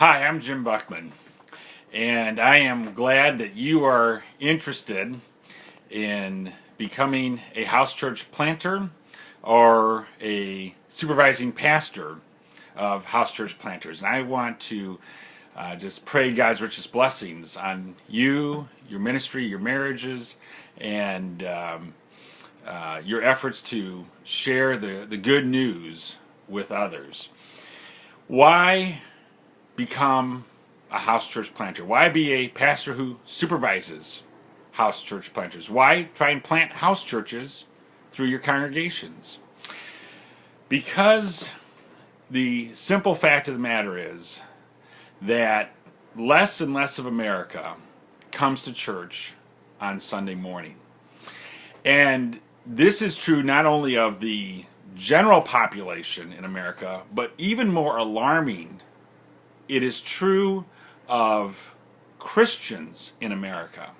Hi, I'm Jim Buckman, and I am glad that you are interested in becoming a house church planter or a supervising pastor of house church planters. And I want to just pray God's richest blessings on you, your ministry, your marriages, and your efforts to share the good news with others. Why become a house church planter? Why be a pastor who supervises house church planters? Why try and plant house churches through your congregations? Because the simple fact of the matter is that less and less of America comes to church on Sunday morning. And this is true not only of the general population in America, but even more alarming, it is true of Christians in America.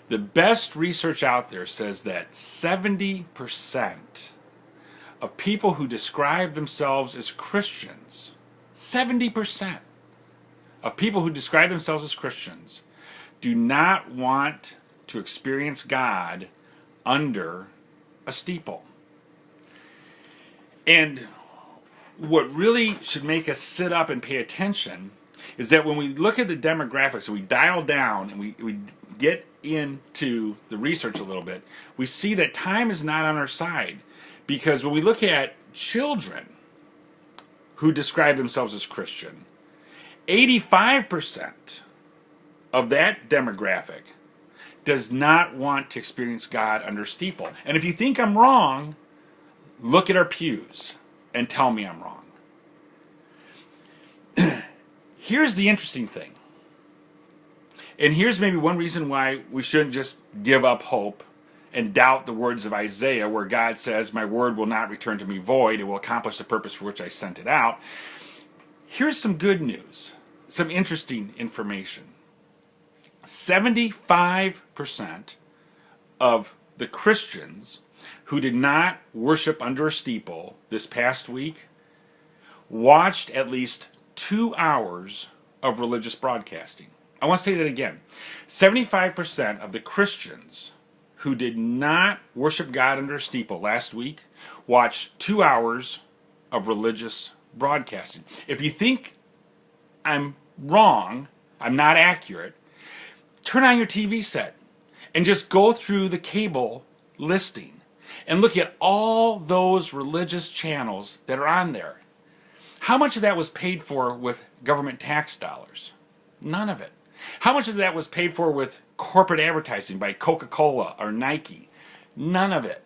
The best research out there says that 70% of people who describe themselves as Christians, 70% of people who describe themselves as Christians do not want to experience God under a steeple. And what really should make us sit up and pay attention is that when we look at the demographics and we dial down and we get into the research a little bit, we see that time is not on our side. Because when we look at children who describe themselves as Christian, 85% of that demographic does not want to experience God under steeple. And if you think I'm wrong, look at our pews and tell me I'm wrong. Here's the interesting thing. And here's maybe one reason why we shouldn't just give up hope and doubt the words of Isaiah, where God says, "My word will not return to me void. It will accomplish the purpose for which I sent it out." Here's some good news, some interesting information. 75% of the Christians who did not worship under a steeple this past week watched at least 2 hours of religious broadcasting. I want to say that again. 75% of the Christians who did not worship God under a steeple last week watched 2 hours of religious broadcasting. If you think I'm wrong, I'm not accurate, turn on your TV set and just go through the cable listing and look at all those religious channels that are on there. How much of that was paid for with government tax dollars? None of it. How much of that was paid for with corporate advertising by Coca-Cola or Nike? None of it.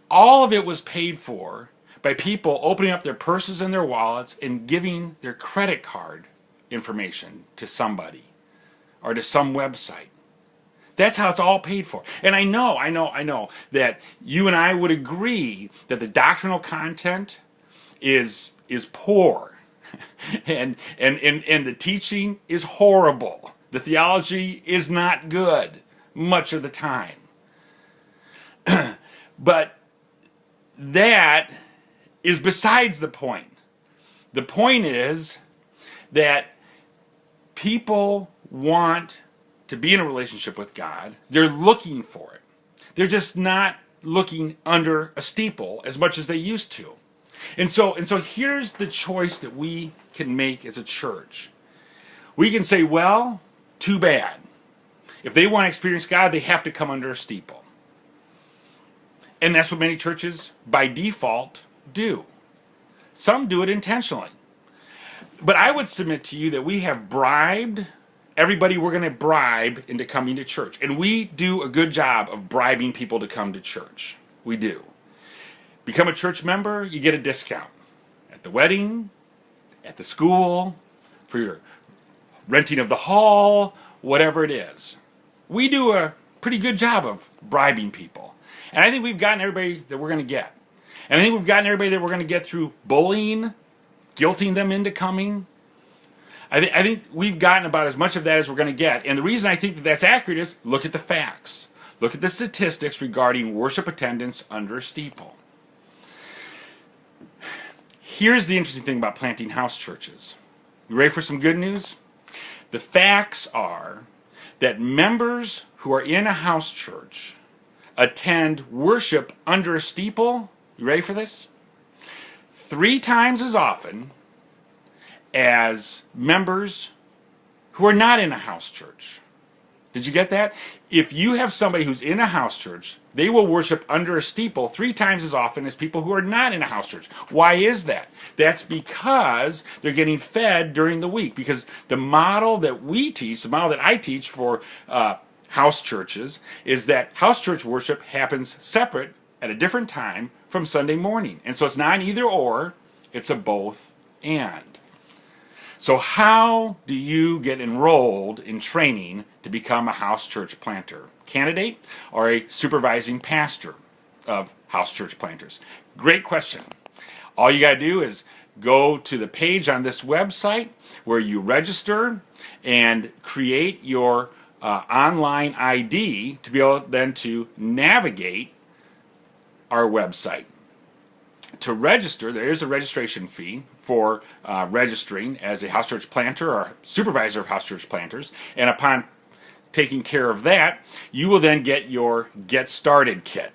All of it was paid for by people opening up their purses and their wallets and giving their credit card information to somebody or to some website. That's how it's all paid for. And I know that you and I would agree that the doctrinal content is poor. and the teaching is horrible. The theology is not good much of the time. But that is besides the point. The point is that people want to be in a relationship with God. They're looking for it. They're just not looking under a steeple as much as they used to. And so here's the choice that we can make as a church. We can say, well, too bad. If they want to experience God, they have to come under a steeple. And that's what many churches, by default, do. Some do it intentionally. But I would submit to you that we have bribed everybody we're going to bribe into coming to church. And we do a good job of bribing people to come to church. We do. Become a church member, you get a discount. At the wedding, at the school, for your renting of the hall, whatever it is. We do a pretty good job of bribing people. And I think we've gotten everybody that we're going to get. And I think we've gotten everybody that we're going to get through bullying, guilting them into coming. I think we've gotten about as much of that as we're going to get. And the reason I think that that's accurate is look at the facts. Look at the statistics regarding worship attendance under a steeple. Here's the interesting thing about planting house churches. You ready for some good news? The facts are that members who are in a house church attend worship under a steeple, you ready for this? 3 times as often as members who are not in a house church. Did you get that? If you have somebody who's in a house church, they will worship under a steeple 3 times as often as people who are not in a house church. Why is that? That's because they're getting fed during the week. Because the model that we teach, the model that I teach for house churches, is that house church worship happens separate at a different time from Sunday morning. And so it's not an either or, it's a both and. So how do you get enrolled in training to become a house church planter candidate or a supervising pastor of house church planters? Great question. All you got to do is go to the page on this website where you register and create your online ID to be able then to navigate our website. To register, there is a registration fee for registering as a house church planter or supervisor of house church planters. And upon taking care of that, you will then get your Get Started kit.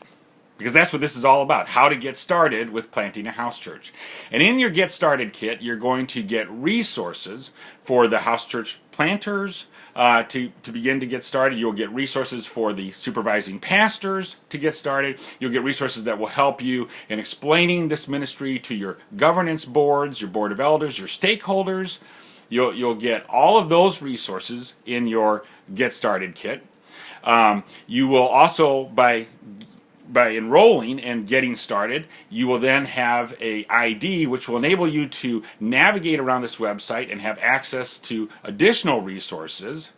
Because that's what this is all about, how to get started with planting a house church. And in your Get Started kit, you're going to get resources for the house church planters to begin to get started. You'll get resources for the supervising pastors to get started. You'll get resources that will help you in explaining this ministry to your governance boards, your board of elders, your stakeholders. You'll get all of those resources in your Get Started kit. You will also, by enrolling and getting started, you will then have a ID which will enable you to navigate around this website and have access to additional resources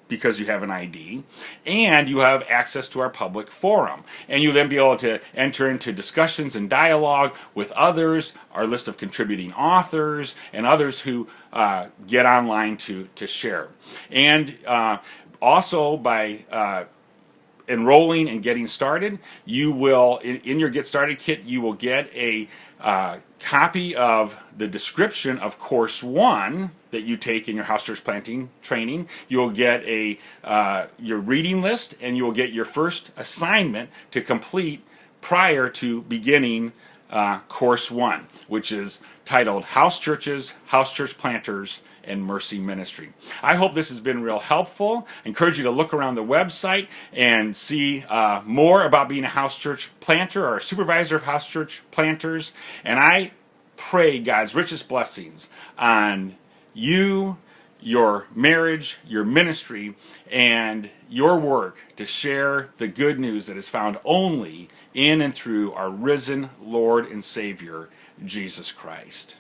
because you have an ID, and you have access to our public forum. And you'll then be able to enter into discussions and dialogue with others, our list of contributing authors, and others who get online to share. And also by enrolling and getting started, you will, in your Get Started kit, you will get a copy of the description of Course 1 that you take in your house church planting training. You'll get your reading list, and you will get your first assignment to complete prior to beginning Course 1, which is titled House Churches, House Church Planters, and Mercy Ministry. I hope this has been real helpful. I encourage you to look around the website and see more about being a house church planter or a supervisor of house church planters. And I pray God's richest blessings on you, your marriage, your ministry, and your work to share the good news that is found only in and through our risen Lord and Savior, Jesus Christ.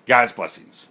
God's blessings.